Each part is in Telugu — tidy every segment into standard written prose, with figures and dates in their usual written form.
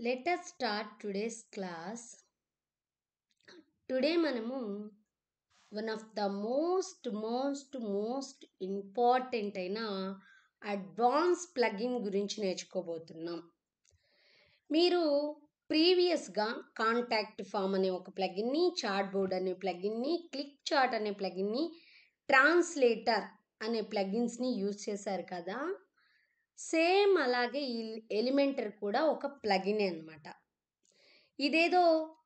Let us start today's class. Today మనము one of the most important అయిన అడ్వాన్స్ ప్లగిన్ గురించి నేర్చుకోబోతున్నాం. మీరు ప్రీవియస్గా కాంటాక్ట్ ఫామ్ అనే ఒక ప్లగిన్ని, చాట్ బోర్డ్ అనే ప్లగిన్ని, క్లిక్ చాట్ అనే ప్లగిన్ని, ట్రాన్స్లేటర్ అనే ప్లగిన్స్ని యూజ్ చేశారు కదా. సేమ్ అలాగే ఈ ఎలిమెంటర్ కూడా ఒక ప్లగినే అనమాట. ఇదేదో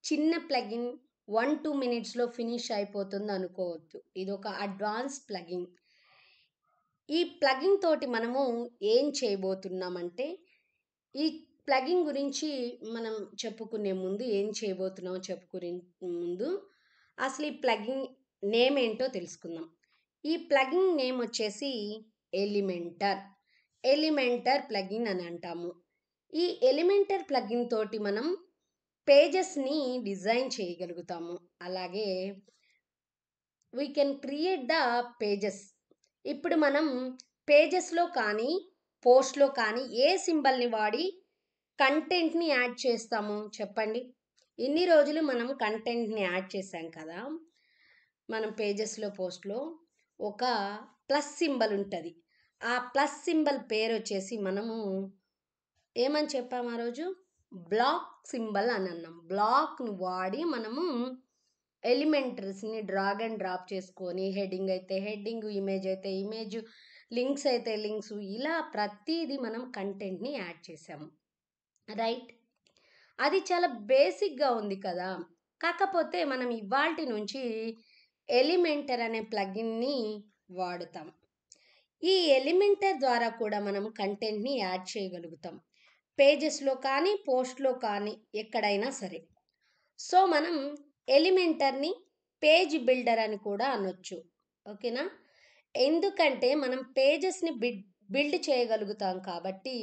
చిన్న ప్లగిన్ 1-2 మినిట్స్లో ఫినిష్ అయిపోతుంది అనుకోవద్దు. ఇది ఒక అడ్వాన్స్ ప్లగిన్. ఈ ప్లగిన్ తోటి మనము ఏం చేయబోతున్నామంటే, ఈ ప్లగిన్ గురించి మనం చెప్పుకునే ముందు ఏం చేయబోతున్నామో చెప్పుకునే ముందు అసలు ఈ ప్లగిన్ నేమ్ ఏంటో తెలుసుకుందాం. ఈ ప్లగిన్ నేమ్ వచ్చేసి ఎలిమెంటర్ ప్లగిన్ అని అంటాము. ఈ ఎలిమెంటర్ ప్లగిన్ తోటి మనం పేజెస్ని డిజైన్ చేయగలుగుతాము. అలాగే we can create the pages. ఇప్పుడు మనం పేజెస్లో కానీ పోస్ట్లో కానీ ఏ సింబల్ని వాడి కంటెంట్ని యాడ్ చేస్తాము చెప్పండి. ఇన్ని రోజులు మనం కంటెంట్ని యాడ్ చేసాం కదా. మనం పేజెస్లో పోస్ట్లో ఒక ప్లస్ సింబల్ ఉంటుంది. ఆ ప్లస్ సింబల్ పేరు వచ్చేసి మనము ఏమని చెప్పాము ఆ రోజు? బ్లాక్ సింబల్ అని అన్నాం. బ్లాక్ని వాడి మనము ఎలిమెంటరీస్ని డ్రాగ్ అండ్ డ్రాప్ చేసుకొని, హెడ్డింగ్ అయితే హెడ్డింగ్, ఇమేజ్ అయితే ఇమేజ్, లింక్స్ అయితే లింక్స్, ఇలా ప్రతిదీ మనం కంటెంట్ని యాడ్ చేసాము. రైట్, అది చాలా బేసిక్గా ఉంది కదా. కాకపోతే మనం ఇవాల్టి నుంచి ఎలిమెంటర్ అనే ప్లగిన్ని వాడుతాం. ఈ ఎలిమెంటర్ ద్వారా కూడా మనం కంటెంట్ని యాడ్ చేయగలుగుతాం, పేజెస్లో కానీ పోస్ట్లో కానీ ఎక్కడైనా సరే. సో మనం ఎలిమెంటర్ని పేజ్ బిల్డర్ అని కూడా అనొచ్చు. ఓకేనా? ఎందుకంటే మనం పేజెస్ని బిల్డ్ చేయగలుగుతాం కాబట్టి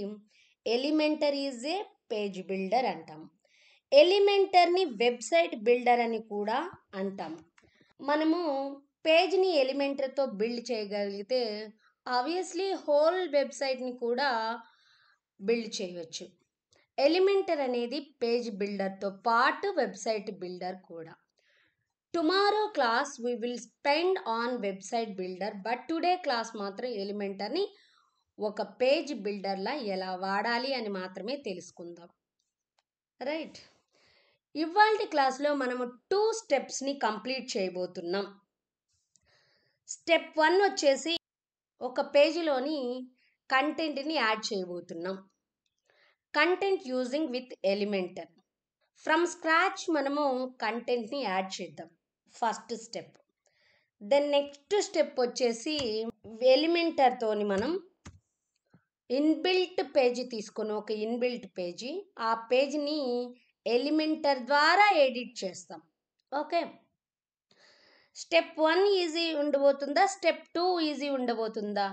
Elementor is a page builder అంటాం. ఎలిమెంటర్ని వెబ్సైట్ బిల్డర్ అని కూడా అంటాం. మనము పేజ్ని ఎలిమెంటర్తో బిల్డ్ చేయగలిగితే ఆబ్వియస్లీ హోల్ వెబ్సైట్ని కూడా బిల్డ్ చేయవచ్చు. ఎలిమెంటర్ అనేది పేజ్ బిల్డర్తో పాటు వెబ్సైట్ బిల్డర్ కూడా. Tomorrow class we will spend on website builder, but today class మాత్రం ఎలిమెంటర్ని ఒక పేజ్ బిల్డర్లా ఎలా వాడాలి అని మాత్రమే తెలుసుకుందాం. రైట్, ఇవాల్టి క్లాస్లో మనము 2 స్టెప్స్ని కంప్లీట్ చేయబోతున్నాం. స్టెప్ 1 వచ్చేసి ఒక పేజీలోని కంటెంట్ని యాడ్ చేయబోతున్నాం. Content using with Elementor. From scratch మనము కంటెంట్ని యాడ్ చేద్దాం, first step. Then next step వచ్చేసి ఎలిమెంటర్తోని మనం ఇన్బిల్ట్ పేజీ తీసుకొని, ఒక ఇన్బిల్ట్ పేజీ, ఆ పేజీని ఎలిమెంటర్ ద్వారా ఎడిట్ చేస్తాం. ఓకే, స్టెప్ 1 ఈజీ ఉండబోతుందా? స్టెప్ 2 ఈజీ ఉండబోతుందా?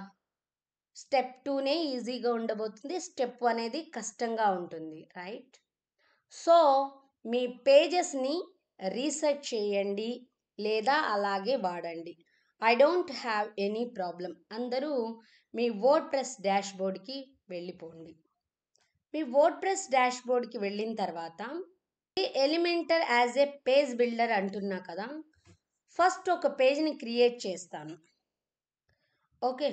స్టెప్ 2నే ఈజీగా ఉండబోతుంది. స్టెప్ 1 అనేది కష్టంగా ఉంటుంది. రైట్, సో మీ పేజెస్ని రీసెర్చ్ చేయండి లేదా అలాగే వాడండి. I don't have any problem. అందరూ మీ వర్డ్ ప్రెస్ డాష్ బోర్డ్కి వెళ్ళిపోండి. మీ వర్డ్ ప్రెస్ డాష్ బోర్డ్కి వెళ్ళిన తర్వాత Elementor as a page builder అంటున్నా కదా, ఫస్ట్ ఒక పేజ్ని క్రియేట్ చేస్తాను. ఓకే,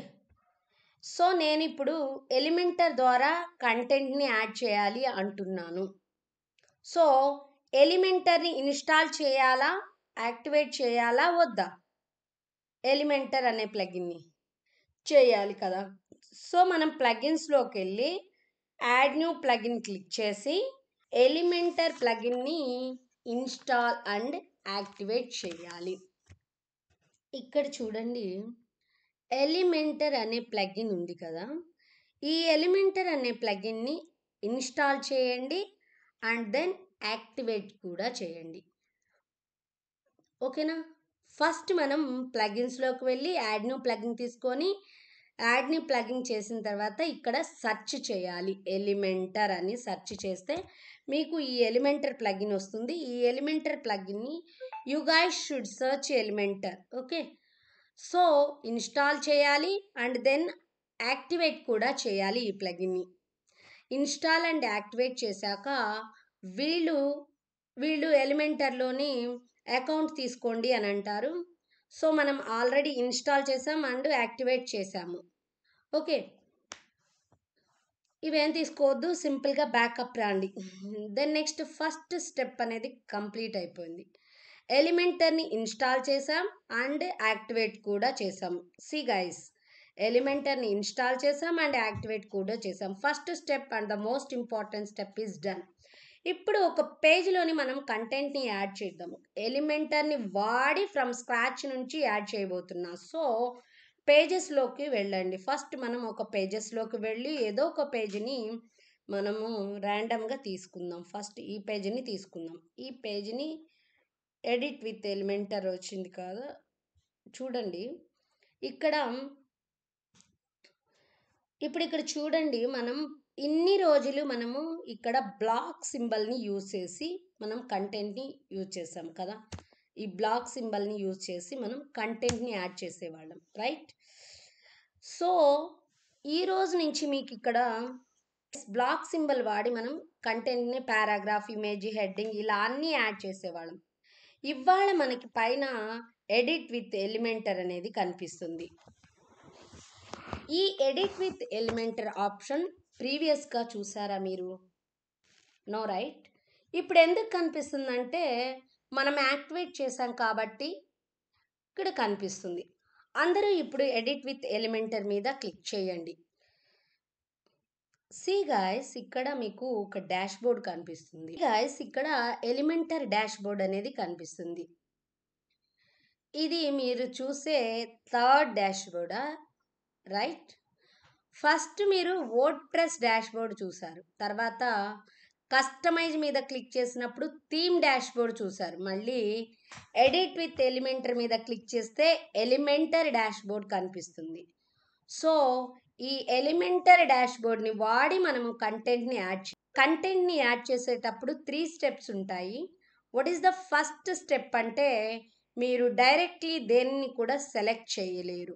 సో నేను ఇప్పుడు ఎలిమెంటర్ ద్వారా కంటెంట్ని యాడ్ చేయాలి అంటున్నాను. సో ఎలిమెంటర్ని ఇన్స్టాల్ చేయాలా, యాక్టివేట్ చేయాలా వద్దా? ఎలిమెంటర్ అనే ప్లగిన్ని చేయాలి కదా. సో మనం ప్లగిన్స్లోకి వెళ్ళి యాడ్ న్యూ ప్లగిన్ క్లిక్ చేసి ఎలిమెంటర్ ప్లగిన్ని ఇన్స్టాల్ అండ్ యాక్టివేట్ చేయాలి. ఇక్కడ చూడండి, ఎలిమెంటర్ అనే ప్లగిన్ ఉంది కదా. ఈ ఎలిమెంటర్ అనే ప్లగిన్ని ఇన్స్టాల్ చేయండి అండ్ దెన్ యాక్టివేట్ కూడా చేయండి. ఓకేనా? ఫస్ట్ మనం ప్లగిన్స్లోకి వెళ్ళి యాడ్ న్యూ ప్లగిన్ తీసుకొని యాడ్ న్యూ ప్లగిన్ చేసిన తర్వాత ఇక్కడ సెర్చ్ చేయాలి. ఎలిమెంటర్ అని సెర్చ్ చేస్తే మీకు ఈ ఎలిమెంటర్ ప్లగిన్ వస్తుంది. ఈ ఎలిమెంటర్ ప్లగిన్ని you guys should search Elementor. Okay, so install చేయాలి అండ్ దెన్ యాక్టివేట్ కూడా చేయాలి ఈ ప్లగిన్ని. ఇన్స్టాల్ అండ్ యాక్టివేట్ చేశాక వీళ్ళు వీళ్ళు ఎలిమెంటర్లోని అకౌంట్ తీసుకోండి అని అంటారు. సో మనం ఆల్రెడీ ఇన్స్టాల్ చేసాం అండ్ యాక్టివేట్ చేసాము. ఓకే, ఇవేం తీసుకోవద్దు, సింపుల్గా బ్యాకప్ రాండి. దెన్ నెక్స్ట్ ఫస్ట్ స్టెప్ అనేది కంప్లీట్ అయిపోయింది. ఎలిమెంటర్ని ఇన్స్టాల్ చేసాం అండ్ యాక్టివేట్ కూడా చేసాం. సి గైస్, ఎలిమెంటర్ని ఇన్స్టాల్ చేసాం అండ్ యాక్టివేట్ కూడా చేసాం. First step and the most important step is done. ఇప్పుడు ఒక పేజ్లోని మనం కంటెంట్ని యాడ్ చేద్దాము. ఎలిమెంటర్ని వాడి ఫ్రమ్ స్క్రాచ్ నుంచి యాడ్ చేయబోతున్నా. సో పేజెస్లోకి వెళ్ళండి. ఫస్ట్ మనం ఒక పేజెస్లోకి వెళ్ళి ఏదో ఒక పేజీని మనము ర్యాండమ్గా తీసుకుందాం. ఫస్ట్ ఈ పేజీని తీసుకుందాం. ఈ పేజీని ఎడిట్ విత్ ఎలిమెంటర్ వచ్చింది కదా, చూడండి ఇక్కడ. ఇప్పుడు ఇక్కడ చూడండి, మనం ఇన్ని రోజులు మనము ఇక్కడ బ్లాక్ సింబల్ని యూజ్ చేసి మనం కంటెంట్ని యూజ్ చేసాం కదా. ఈ బ్లాక్ సింబల్ని యూజ్ చేసి మనం కంటెంట్ని యాడ్ చేసేవాళ్ళం, రైట్? సో ఈ రోజు నుంచి మీకు ఇక్కడ బ్లాక్ సింబల్ వాడి మనం కంటెంట్ని పారాగ్రాఫ్, ఇమేజ్, హెడ్డింగ్ ఇలా అన్నీ యాడ్ చేసేవాళ్ళం. ఇవాళ మనకి పైన ఎడిట్ విత్ ఎలిమెంటర్ అనేది కనిపిస్తుంది. ఈ ఎడిట్ విత్ ఎలిమెంటర్ ఆప్షన్ ప్రీవియస్గా చూసారా మీరు? No, right? ఇప్పుడు ఎందుకు కనిపిస్తుందంటే మనం యాక్టివేట్ చేసాం కాబట్టి ఇక్కడ కనిపిస్తుంది. అందరూ ఇప్పుడు ఎడిట్ విత్ ఎలిమెంటర్ మీద క్లిక్ చేయండి. సి గాయస్, ఇక్కడ మీకు ఒక డాష్ బోర్డ్ కనిపిస్తుంది. గాయస్, ఇక్కడ ఎలిమెంటర్ డాష్ బోర్డ్ అనేది కనిపిస్తుంది. ఇది మీరు చూసే థర్డ్ డాష్ బోర్డా, రైట్? ఫస్ట్ మీరు వర్డ్ ప్రెస్ డాష్ బోర్డ్ చూసారు, తర్వాత కస్టమైజ్ మీద క్లిక్ చేసినప్పుడు థీమ్ డాష్ బోర్డ్ చూసారు, మళ్ళీ ఎడిట్ విత్ ఎలిమెంటర్ మీద క్లిక్ చేస్తే ఎలిమెంటర్ డాష్ బోర్డ్ కనిపిస్తుంది. సో ఈ ఎలిమెంటర్ డాష్ బోర్డ్ని వాడి మనము కంటెంట్ని యాడ్ చేసేటప్పుడు 3 స్టెప్స్ ఉంటాయి. What is the first step అంటే మీరు డైరెక్ట్లీ దేనిని కూడా సెలెక్ట్ చేయలేరు.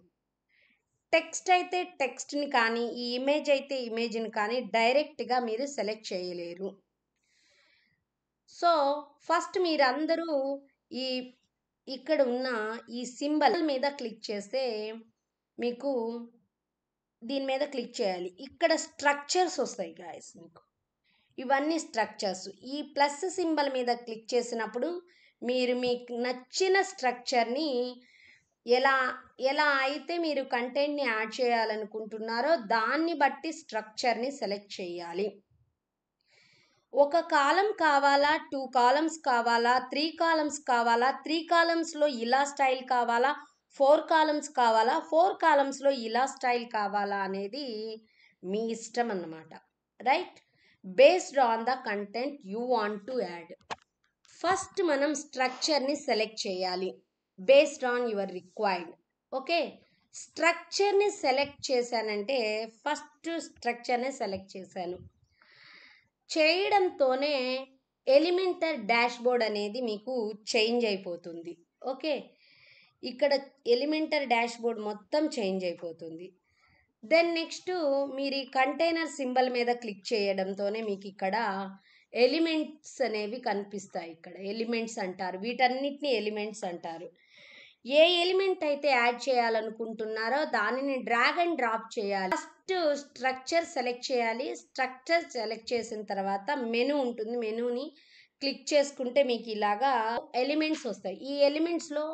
టెక్స్ట్ అయితే టెక్స్ట్ని కానీ, ఈ ఇమేజ్ అయితే ఇమేజ్ని కానీ డైరెక్ట్గా మీరు సెలెక్ట్ చేయలేరు. సో ఫస్ట్ మీరందరూ ఈ ఇక్కడ ఉన్న ఈ సింబల్ మీద క్లిక్ చేస్తే మీకు దీని మీద క్లిక్ చేయాలి. ఇక్కడ స్ట్రక్చర్స్ వస్తాయి గాయస్, మీకు ఇవన్నీ స్ట్రక్చర్స్. ఈ ప్లస్ సింబల్ మీద క్లిక్ చేసినప్పుడు మీరు మీకు నచ్చిన స్ట్రక్చర్ని ఎలా అయితే మీరు కంటెంట్ని యాడ్ చేయాలనుకుంటున్నారో దాన్ని బట్టి స్ట్రక్చర్ని సెలెక్ట్ చేయాలి. ఒక కాలం కావాలా, 2 కాలమ్స్ కావాలా, 3 కాలమ్స్ కావాలా, 3 కాలమ్స్లో ఇలా స్టైల్ కావాలా, 4 కాలమ్స్ కావాలా, 4 కాలమ్స్లో ఇలా స్టైల్ కావాలా అనేది మీ ఇష్టం అన్నమాట, right? Based on the content you want to add. First మనం స్ట్రక్చర్ని సెలెక్ట్ చేయాలి based on your required. Okay, స్ట్రక్చర్ని సెలెక్ట్ చేశానంటే ఫస్ట్ స్ట్రక్చర్ని సెలెక్ట్ చేశాను. చేయడంతోనే ఎలిమెంటర్ డాష్ బోర్డ్ అనేది మీకు చేంజ్ అయిపోతుంది. ఓకే, ఇక్కడ ఎలిమెంటర్ డాష్ బోర్డ్ మొత్తం చేంజ్ అయిపోతుంది. దెన్ నెక్స్ట్ మీరు ఈ కంటైనర్ సింబల్ మీద క్లిక్ చేయడంతోనే మీకు ఇక్కడ ఎలిమెంట్స్ అనేవి కనిపిస్తాయి. ఇక్కడ ఎలిమెంట్స్ అంటారు, వీటన్నిటిని ఎలిమెంట్స్ అంటారు. ఏ ఎలిమెంట్ అయితే యాడ్ చేయాలనుకుంటున్నారో దానిని డ్రాగ్ అండ్ డ్రాప్ చేయాలి. ఫస్ట్ స్ట్రక్చర్ సెలెక్ట్ చేయాలి. స్ట్రక్చర్ సెలెక్ట్ చేసిన తర్వాత మెనూ ఉంటుంది, మెనూని క్లిక్ చేసుకుంటే మీకు ఇలాగా ఎలిమెంట్స్ వస్తాయి. ఈ ఎలిమెంట్స్లో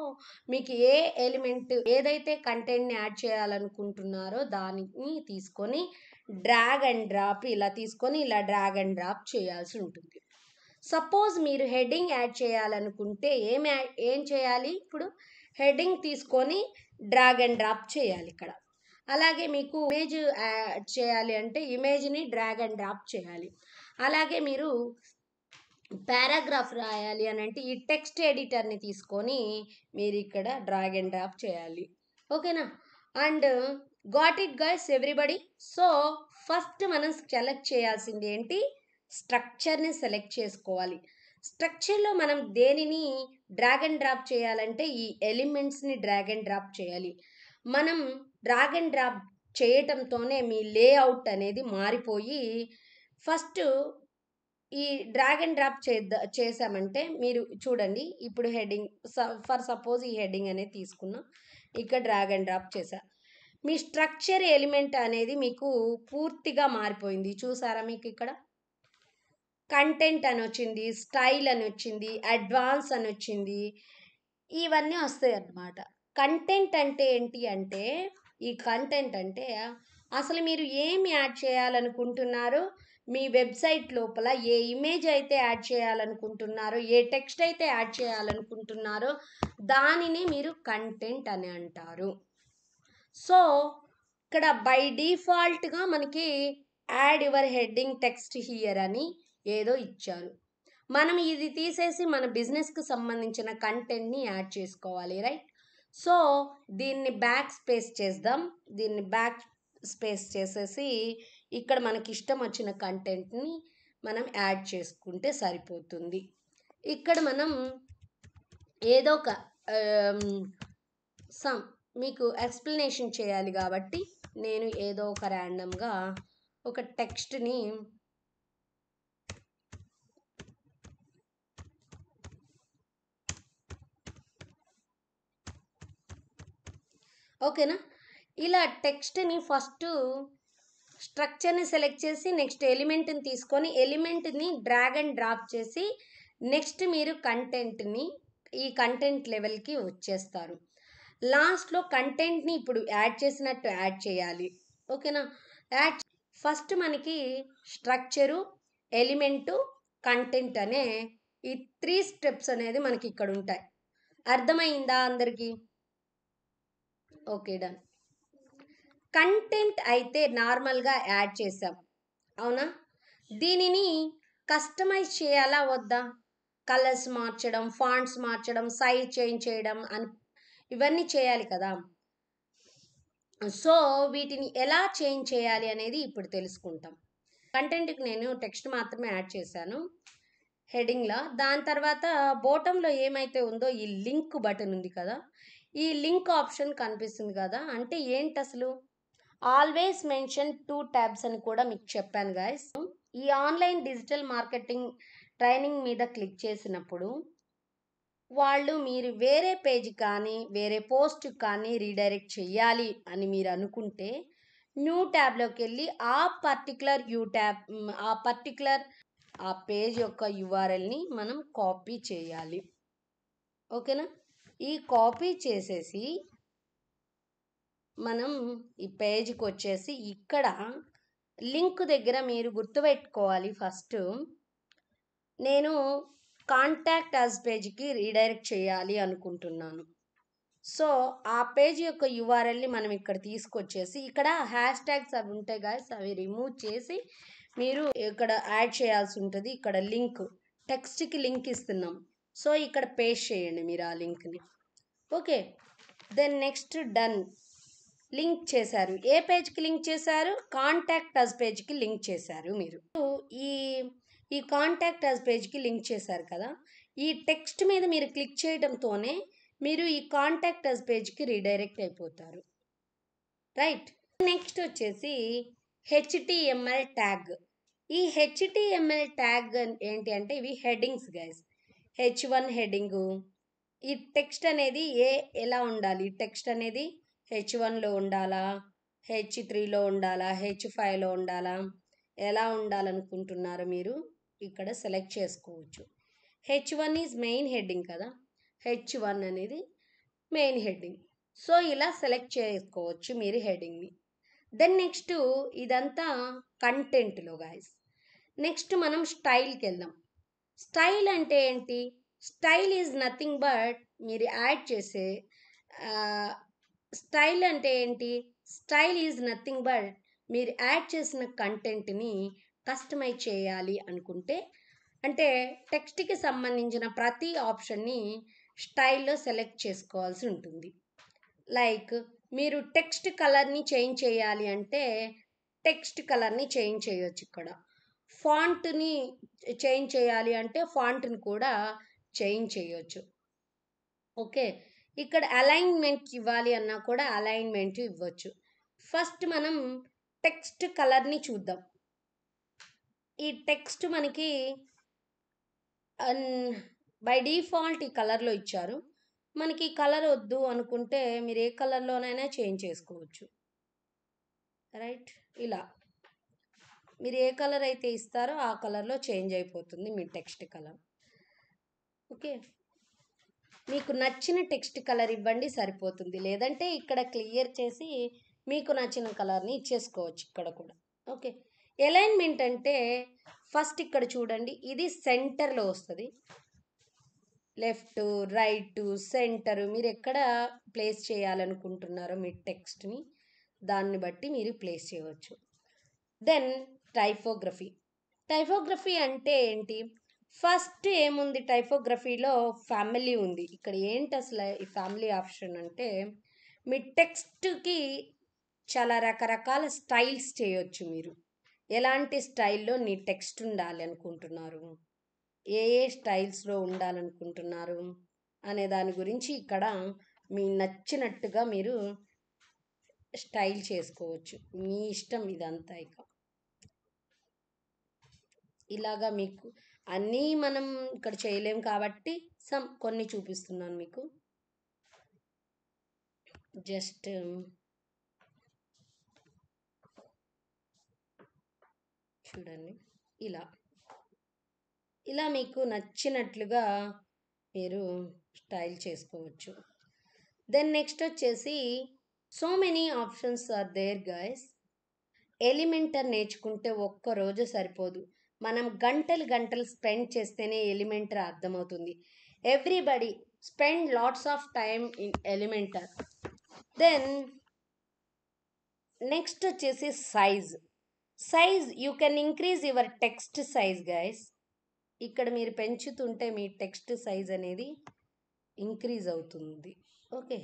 మీకు ఏ ఎలిమెంట్ ఏదైతే కంటెంట్ని యాడ్ చేయాలనుకుంటున్నారో దానిని తీసుకొని డ్రాగ్ అండ్ డ్రాప్ ఇలా తీసుకొని ఇలా డ్రాగ్ అండ్ డ్రాప్ చేయాల్సి ఉంటుంది. సపోజ్ మీరు హెడ్డింగ్ యాడ్ చేయాలనుకుంటే ఏం చేయాలి? ఇప్పుడు హెడ్డింగ్ తీసుకొని డ్రాగ్ అండ్ డ్రాప్ చేయాలి ఇక్కడ. అలాగే మీకు ఇమేజ్ యాడ్ చేయాలి అంటే ఇమేజ్ని డ్రాగ్ అండ్ డ్రాప్ చేయాలి. అలాగే మీరు పారాగ్రాఫ్ రాయాలి అని అంటే ఈ టెక్స్ట్ ఎడిటర్ని తీసుకొని మీరు ఇక్కడ డ్రాగ్ అండ్ డ్రాప్ చేయాలి. ఓకేనా? And got it guys everybody? So first మనం సెలెక్ట్ చేయాల్సింది ఏంటి? స్ట్రక్చర్ని సెలెక్ట్ చేసుకోవాలి. స్ట్రక్చర్లో మనం దేనిని డ్రాగ్ అండ్ డ్రాప్ చేయాలంటే ఈ ఎలిమెంట్స్ని డ్రాగ్ అండ్ డ్రాప్ చేయాలి. మనం డ్రాగ్ అండ్ డ్రాప్ చేయటంతోనే మీ లేఅవుట్ అనేది మారిపోయి ఫస్ట్ ఈ డ్రాగ్ అండ్ డ్రాప్ చేసామంటే మీరు చూడండి. ఇప్పుడు హెడ్డింగ్ ఫర్ సపోజ్ ఈ హెడ్డింగ్ అనేది తీసుకున్నాం. ఇక్కడ డ్రాగ్ అండ్ డ్రాప్ చేసా. మీ స్ట్రక్చర్ ఎలిమెంట్ అనేది మీకు పూర్తిగా మారిపోయింది. చూసారా మీకు ఇక్కడ కంటెంట్ అని వచ్చింది, స్టైల్ అని వచ్చింది, అడ్వాన్స్ అని వచ్చింది. ఇవన్నీ వస్తాయి అన్నమాట. కంటెంట్ అంటే ఏంటి అంటే, ఈ కంటెంట్ అంటే అసలు మీరు ఏమి యాడ్ చేయాలనుకుంటున్నారో, మీ వెబ్సైట్ లోపల ఏ ఇమేజ్ అయితే యాడ్ చేయాలనుకుంటున్నారో, ఏ టెక్స్ట్ అయితే యాడ్ చేయాలనుకుంటున్నారో దానిని మీరు కంటెంట్ అని అంటారు. సో ఇక్కడ బై డిఫాల్ట్గా మనకి add your heading text here అని ఏదో ఇచ్చారు. మనం ఇది తీసేసి మన బిజినెస్కి సంబంధించిన కంటెంట్ని యాడ్ చేసుకోవాలి, రైట్? సో దీన్ని బ్యాక్ స్పేస్ చేద్దాం. దీన్ని బ్యాక్ స్పేస్ చేసేసి ఇక్కడ మనకి ఇష్టం వచ్చిన కంటెంట్ని మనం యాడ్ చేసుకుంటే సరిపోతుంది. ఇక్కడ మనం ఏదో ఒక మీకు ఎక్స్ప్లెనేషన్ చేయాలి కాబట్టి నేను ఏదో ఒక ర్యాండమ్గా ఒక టెక్స్ట్ని ఓకేనా, ఇలా టెక్స్ట్ని ఫస్ట్ స్ట్రక్చర్ని సెలెక్ట్ చేసి నెక్స్ట్ ఎలిమెంట్ని తీసుకొని ఎలిమెంట్ని డ్రాగ్ అండ్ డ్రాప్ చేసి నెక్స్ట్ మీరు కంటెంట్ని ఈ కంటెంట్ లెవెల్కి వచ్చేస్తారు. లాస్ట్లో కంటెంట్ని ఇప్పుడు యాడ్ చేసినట్టు యాడ్ చేయాలి. ఓకేనా, ఫస్ట్ మనకి స్ట్రక్చరు, ఎలిమెంటు, కంటెంట్ అనే ఈ 3 స్టెప్స్ అనేది మనకి ఇక్కడ ఉంటాయి. అర్థమైందా అందరికీ? Okay, done. కంటెంట్ అయితే నార్మల్గా యాడ్ చేసాం, అవునా? దీనిని కస్టమైజ్ చేయాలా వద్దా? కలర్స్ మార్చడం, ఫాంట్స్ మార్చడం, సైజ్ చేంజ్ చేయడం అని ఇవన్నీ చేయాలి కదా. సో వీటిని ఎలా చేంజ్ చేయాలి అనేది ఇప్పుడు తెలుసుకుంటాం. కంటెంట్కి నేను టెక్స్ట్ మాత్రమే యాడ్ చేశాను హెడ్డింగ్లో. దాని తర్వాత బాటంలో ఏమైతే ఉందో ఈ లింక్ బటన్ ఉంది కదా, ఈ లింక్ ఆప్షన్ కనిపిస్తుంది కదా, అంటే ఏంటి అసలు? ఆల్వేస్ మెన్షన్ 2 tabs అని కూడా మీకు చెప్పాను గైస్. ఈ ఆన్లైన్ డిజిటల్ మార్కెటింగ్ ట్రైనింగ్ మీద క్లిక్ చేసినప్పుడు వాళ్ళు మీరు వేరే పేజ్ కానీ వేరే పోస్ట్ కానీ రీడైరెక్ట్ చేయాలి అని మీరు అనుకుంటే న్యూ ట్యాబ్లోకి వెళ్ళి ఆ పర్టికులర్ ఆ పేజ్ యొక్క యూఆర్ఎల్ని మనం కాపీ చేయాలి. ఓకేనా, ఈ కాపీ చేసేసి మనం ఈ పేజ్కి వచ్చేసి ఇక్కడ లింక్ దగ్గర మీరు గుర్తుపెట్టుకోవాలి. ఫస్ట్ నేను కాంటాక్ట్ అస్ పేజ్కి రీడైరెక్ట్ చేయాలి అనుకుంటున్నాను. సో ఆ పేజ్ యొక్క యూఆర్ఎల్ని మనం ఇక్కడ తీసుకొచ్చేసి ఇక్కడ హ్యాష్ ట్యాగ్స్ అవి ఉంటాయి గాయస్, అవి రిమూవ్ చేసి మీరు ఇక్కడ యాడ్ చేయాల్సి ఉంటుంది. ఇక్కడ లింక్ టెక్స్ట్కి లింక్ ఇస్తున్నాం, సో ఇక్కడ పేస్ట్ చేయండి మీరు ఆ లింక్ని. Okay, then next done. Link చేశారు. ఏ పేజ్కి లింక్ చేశారు? కాంటాక్ట్ అస్ పేజ్కి లింక్ చేశారు. మీరు ఈ కాంటాక్ట్ అస్ పేజ్కి లింక్ చేశారు కదా, ఈ టెక్స్ట్ మీద మీరు క్లిక్ చేయడంతోనే మీరు ఈ కాంటాక్ట్ అస్ పేజ్కి రీడైరెక్ట్ అయిపోతారు, రైట్? నెక్స్ట్ వచ్చేసి HTML ట్యాగ్. ఈ HTML ట్యాగ్ ఏంటి అంటే ఇవి హెడ్డింగ్స్ గైస్. H1 heading. ఈ టెక్స్ట్ అనేది ఎలా ఉండాలి? టెక్స్ట్ అనేది H1లో ఉండాలా, H3లో ఉండాలా, H5లో ఉండాలా, ఎలా ఉండాలనుకుంటున్నారో మీరు ఇక్కడ సెలెక్ట్ చేసుకోవచ్చు. H1 ఈజ్ మెయిన్ హెడ్డింగ్ కదా, H1 అనేది మెయిన్ హెడ్డింగ్. సో ఇలా సెలెక్ట్ చేసుకోవచ్చు మీరు హెడ్డింగ్ని. దెన్ నెక్స్ట్ ఇదంతా కంటెంట్లో గాయస్. నెక్స్ట్ మనం స్టైల్కి వెళ్దాం. స్టైల్ అంటే ఏంటి? స్టైల్ ఈజ్ నథింగ్ బట్ మీరు యాడ్ చేసే స్టైల్ అంటే ఏంటి? స్టైల్ ఈజ్ నథింగ్ బట్ మీరు యాడ్ చేసిన కంటెంట్ని కస్టమైజ్ చేయాలి అనుకుంటే, అంటే టెక్స్ట్కి సంబంధించిన ప్రతి ఆప్షన్ని స్టైల్లో సెలెక్ట్ చేసుకోవాల్సి ఉంటుంది. లైక్ మీరు టెక్స్ట్ కలర్ని చేంజ్ చేయాలి అంటే టెక్స్ట్ కలర్ని చేంజ్ చేయొచ్చు. ఇక్కడ ఫాంట్ని చేంజ్ చేయాలి అంటే ఫాంట్ని కూడా చేంజ్ చేయొచ్చు. ఓకే, ఇక్కడ అలైన్మెంట్ ఇవ్వాలి అన్నా కూడా అలైన్మెంట్ ఇవ్వచ్చు. ఫస్ట్ మనం టెక్స్ట్ కలర్ని చూద్దాం. ఈ టెక్స్ట్ మనకి బై డిఫాల్ట్ ఈ కలర్లో ఇచ్చారు. మనకి ఈ కలర్ వద్దు అనుకుంటే మీరు ఏ కలర్లోనైనా చేంజ్ చేసుకోవచ్చు. రైట్, ఇలా మీరు ఏ కలర్ అయితే ఇస్తారో ఆ కలర్లో చేంజ్ అయిపోతుంది మీ టెక్స్ట్ కలర్. ఓకే, మీకు నచ్చిన టెక్స్ట్ కలర్ ఇవ్వండి సరిపోతుంది, లేదంటే ఇక్కడ క్లియర్ చేసి మీకు నచ్చిన కలర్ని ఇచ్చేసుకోవచ్చు ఇక్కడ కూడా. ఓకే, అలైన్మెంట్ అంటే ఫస్ట్ ఇక్కడ చూడండి, ఇది సెంటర్లో వస్తుంది. లెఫ్ట్, రైట్, సెంటర్ మీరు ఎక్కడ ప్లేస్ చేయాలనుకుంటున్నారో మీ టెక్స్ట్ని దాన్ని బట్టి మీరు ప్లేస్ చేయవచ్చు. దెన్ టైపోగ్రఫీ అంటే ఏంటి? ఫస్ట్ ఏముంది టైపోగ్రఫీలో? ఫ్యామిలీ ఉంది. ఇక్కడ ఏంటి అసలు ఈ ఫ్యామిలీ ఆప్షన్ అంటే, మీ టెక్స్ట్కి చాలా రకరకాల స్టైల్స్ చేయొచ్చు. మీరు ఎలాంటి స్టైల్లో నీ టెక్స్ట్ ఉండాలి అనుకుంటున్నారు, ఏ ఏ స్టైల్స్లో ఉండాలనుకుంటున్నారు అనే దాని గురించి ఇక్కడ మీ నచ్చినట్టుగా మీరు స్టైల్ చేసుకోవచ్చు. మీ ఇష్టం ఇదంతా. ఇక ఇలాగా మీకు అన్నీ మనం ఇక్కడ చేయలేం కాబట్టి కొన్ని చూపిస్తున్నాను మీకు. జస్ట్ చూడండి, ఇలా మీకు నచ్చినట్లుగా మీరు స్టైల్ చేసుకోవచ్చు. దెన్ నెక్స్ట్ వచ్చేసి so many options are there guys. Elementor నేర్చుకుంటే ఒక్కరోజు సరిపోదు, మనం గంటలు స్పెండ్ చేస్తేనే ఎలిమెంటర్ అర్థమవుతుంది. Everybody spend lots of time in Elementor. Then next వచ్చేసి size you can increase your text size guys. ఇక్కడ మీరు పెంచుతుంటే మీ టెక్స్ట్ సైజ్ అనేది ఇంక్రీజ్ అవుతుంది. ఓకే,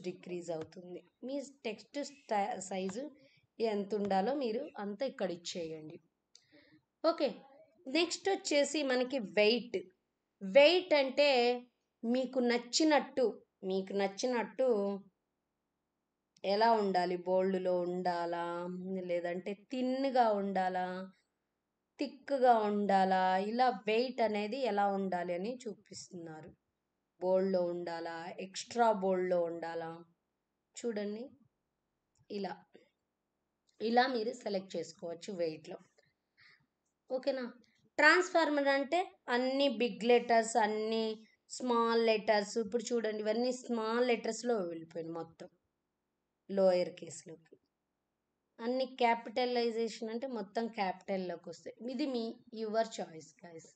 డిక్రీజ్ అవుతుంది. మీ టెక్స్ట్ సైజు ఎంత ఉండాలో మీరు అంత ఇక్కడ ఇచ్చేయండి. ఓకే, నెక్స్ట్ వచ్చేసి మనకి వెయిట్ అంటే మీకు నచ్చినట్టు ఎలా ఉండాలి, బోల్డ్లో ఉండాలా, లేదంటే థిన్గా ఉండాలా, థిక్గా ఉండాలా, ఇలా వెయిట్ అనేది ఎలా ఉండాలి అని చూపిస్తున్నారు. బోల్డ్లో ఉండాలా, ఎక్స్ట్రా బోల్డ్లో ఉండాలా, చూడండి ఇలా మీరు సెలెక్ట్ చేసుకోవచ్చు వెయిట్లో. ఓకేనా. ట్రాన్స్ఫార్మర్ అంటే అన్ని బిగ్ లెటర్స్, అన్ని స్మాల్ లెటర్స్. ఇప్పుడు చూడండి, ఇవన్నీ స్మాల్ లెటర్స్లో వెళ్ళిపోయింది మొత్తం లోయర్ కేసులోకి. అన్ని క్యాపిటలైజేషన్ అంటే మొత్తం క్యాపిటల్లోకి వస్తాయి. ఇది me your choice guys.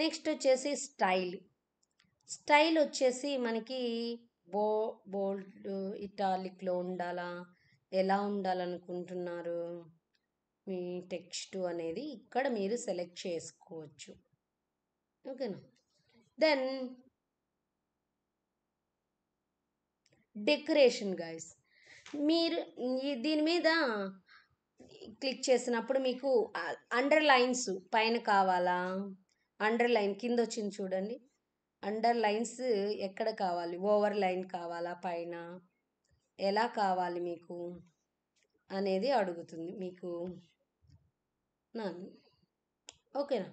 Next వచ్చేసి స్టైల్ వచ్చేసి మనకి బోల్డ్, ఇటాలిక్లో ఉండాలా, ఎలా ఉండాలనుకుంటున్నారు మీ టెక్స్ట్ అనేది ఇక్కడ మీరు సెలెక్ట్ చేసుకోవచ్చు. ఓకేనా. దెన్ డెకరేషన్ గైస్, మీరు దీని మీద క్లిక్ చేసినప్పుడు మీకు అండర్లైన్స్ పైన కావాలా, అండర్లైన్ కింద వచ్చింది చూడండి, అండర్లైన్స్ ఎక్కడ కావాలి, ఓవర్ లైన్ కావాలా, పైన ఎలా కావాలి మీకు అనేది అడుగుతుంది మీకు. ఓకేనా.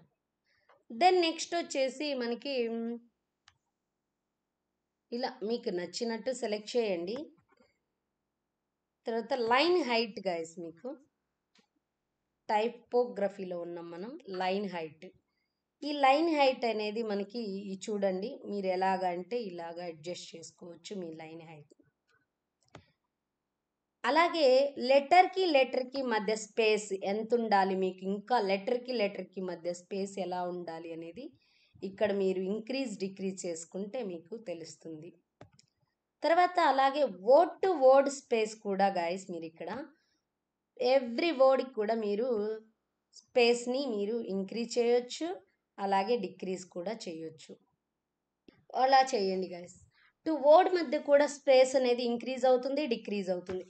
దెన్ నెక్స్ట్ వచ్చేసి మనకి ఇలా మీకు నచ్చినట్టు సెలెక్ట్ చేయండి. తర్వాత లైన్ హైట్ గైస్, మీకు టైపోగ్రఫీలో ఉన్నాం మనం. ఈ లైన్ హైట్ అనేది మనకి చూడండి, మీరు ఎలాగంటే ఇలాగ అడ్జస్ట్ చేసుకోవచ్చు మీ లైన్ హైట్. అలాగే లెటర్కి మధ్య స్పేస్ ఎంత ఉండాలి మీకు, ఇంకా లెటర్కి మధ్య స్పేస్ ఎలా ఉండాలి అనేది ఇక్కడ మీరు డిక్రీజ్ చేసుకుంటే మీకు తెలుస్తుంది. తర్వాత అలాగే వర్డ్ టు వర్డ్ స్పేస్ కూడా గైస్, మీరు ఇక్కడ ఎవ్రీ వర్డ్కి కూడా మీరు స్పేస్ని మీరు ఇంక్రీజ్ చేయొచ్చు, అలాగే డిక్రీజ్ కూడా చేయొచ్చు. అలా చేయండి గైస్. టు వర్డ్ మధ్య కూడా స్పేస్ అనేది ఇంక్రీజ్ అవుతుంది, డిక్రీజ్ అవుతుంది.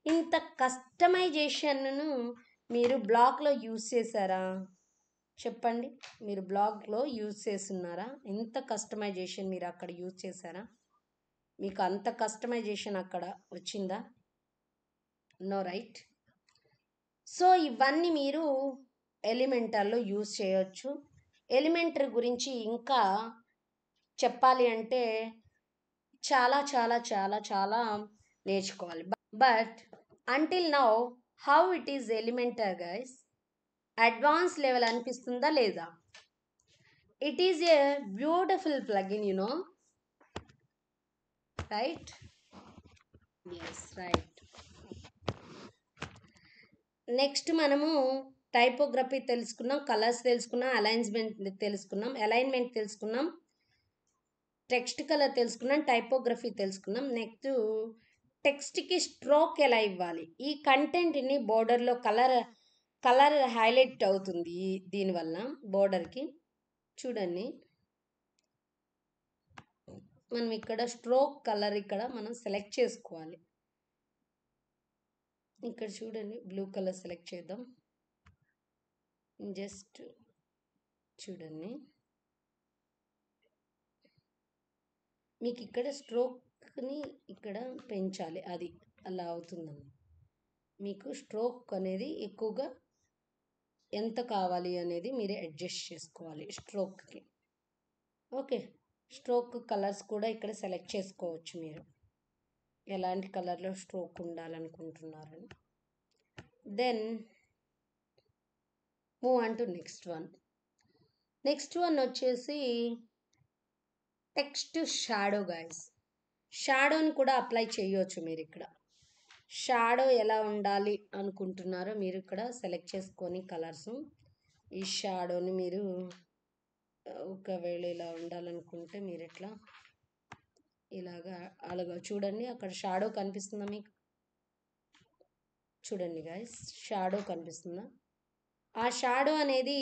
ఇంత కస్టమైజేషన్ను మీరు బ్లాగ్లో యూజ్ చేశారా చెప్పండి? మీరు బ్లాగ్లో యూజ్ చేస్తున్నారా? ఎంత కస్టమైజేషన్ మీరు అక్కడ యూజ్ చేశారా? మీకు అంత కస్టమైజేషన్ అక్కడ వచ్చిందా? No, right. సో ఇవన్నీ మీరు ఎలిమెంటర్లో యూజ్ చేయొచ్చు. ఎలిమెంటర్ గురించి ఇంకా చెప్పాలి అంటే చాలా చాలా చాలా చాలా నేర్చుకోవాలి. But until now how it is Elementor guys, advance level అనిపిస్తుందా లేదా? It is a beautiful plugin, you know, right? Yes, right. Next మనము టైపోగ్రఫీ తెలుసుకున్నాం, కలర్స్ తెలుసుకున్నాం, అలైన్మెంట్ తెలుసుకున్నాం, టెక్స్ట్ కలర్ తెలుసుకున్నాం, టైపోగ్రఫీ తెలుసుకున్నాం. నెక్స్ట్ టెక్స్ట్కి స్ట్రోక్ ఎలా ఇవ్వాలి, ఈ కంటెంట్ని బోర్డర్లో కలర్ హైలైట్ అవుతుంది దీనివల్ల బోర్డర్కి. చూడండి, మనం ఇక్కడ స్ట్రోక్ కలర్ ఇక్కడ మనం సెలెక్ట్ చేసుకోవాలి. ఇక్కడ చూడండి, బ్లూ కలర్ సెలెక్ట్ చేద్దాం. జస్ట్ చూడండి, మీకు ఇక్కడ స్ట్రోక్ని ఇక్కడ పెంచాలి, అది అలా అవుతుందండి. మీకు స్ట్రోక్ అనేది ఎక్కువగా ఎంత కావాలి అనేది మీరే అడ్జస్ట్ చేసుకోవాలి స్ట్రోక్కి. ఓకే, స్ట్రోక్ కలర్స్ కూడా ఇక్కడ సెలెక్ట్ చేసుకోవచ్చు మీరు, ఎలాంటి కలర్లో స్ట్రోక్ ఉండాలనుకుంటున్నారని. Then move on to next one వచ్చేసి టెక్స్ట్ షాడో గైస్. షాడోని కూడా అప్లై చేయొచ్చు మీరు ఇక్కడ. షాడో ఎలా ఉండాలి అనుకుంటున్నారో మీరు ఇక్కడ సెలెక్ట్ చేసుకొని కలర్స్, ఈ షాడోని మీరు ఒకవేళ ఇలా ఉండాలనుకుంటే మీరు ఎట్లా ఇలాగా అలాగా చూడండి, అక్కడ షాడో కనిపిస్తుందా మీకు? చూడండి గైస్, షాడో కనిపిస్తుందా? ఆ షాడో అనేది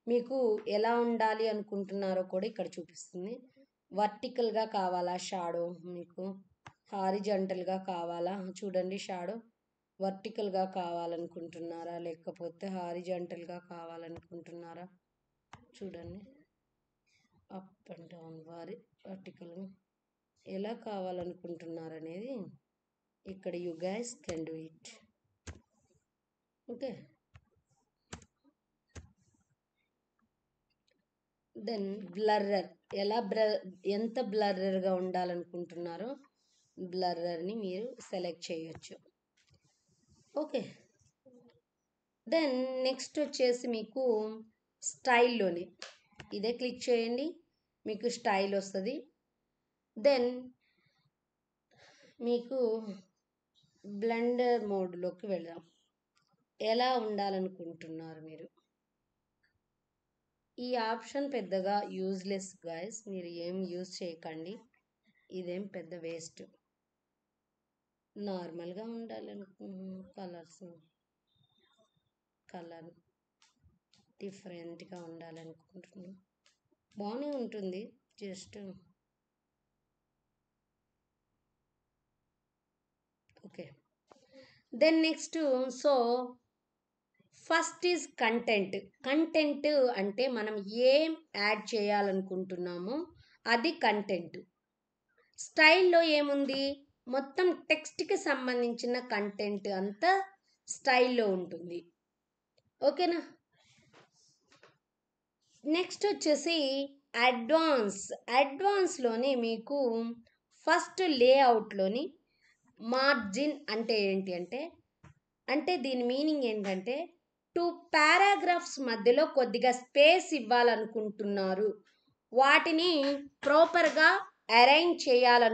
మీకు ఎలా ఉండాలి అనుకుంటున్నారో కూడా ఇక్కడ చూపిస్తుంది. వర్టికల్గా కావాలా షాడో, మీకు హారిజాంటల్గా కావాలా? చూడండి, షాడో వర్టికల్గా కావాలనుకుంటున్నారా లేకపోతే హారిజాంటల్గా కావాలనుకుంటున్నారా? చూడండి, అప్ అండ్ డౌన్ వర్టికల్గా ఎలా కావాలనుకుంటున్నారనేది ఇక్కడ you guys can do it. Okay, then blur ఎంత బ్లర్రర్గా ఉండాలనుకుంటున్నారో బ్లర్రర్ని మీరు సెలెక్ట్ చేయొచ్చు. ఓకే, దెన్ నెక్స్ట్ వచ్చేసి మీకు స్టైల్లోని ఇదే క్లిక్ చేయండి, మీకు స్టైల్ వస్తుంది. దెన్ మీకు బ్లెండర్ మోడ్లోకి వెళ్దాం. ఎలా ఉండాలనుకుంటున్నారు మీరు? ఈ ఆప్షన్ పెద్దగా యూజ్లెస్ గైస్, మీరు ఏం యూజ్ చేయకండి, ఇదేం పెద్ద వేస్ట్. నార్మల్గా కలర్ డిఫరెంట్గా ఉండాలనుకుంటున్నాను, బాగానే ఉంటుంది. Just okay, then next so first is content అంటే మనం ఏం యాడ్ చేయాలనుకుంటున్నామో అది కంటెంట్. స్టైల్లో ఏముంది, మొత్తం టెక్స్ట్కి సంబంధించిన కంటెంట్ అంతా స్టైల్లో ఉంటుంది. ఓకేనా? నెక్స్ట్ వచ్చేసి అడ్వాన్స్లోని మీకు ఫస్ట్ లేఅవుట్లోని మార్జిన్ అంటే ఏంటి అంటే దీని మీనింగ్ ఏంటంటే 2 పారాగ్రాఫ్స్ మధ్యలో కొద్దిగా స్పేస్ ఇవ్వాలనుకుంటున్నారు, వాటిని ప్రాపర్గా అరేంజ్ చేయాలను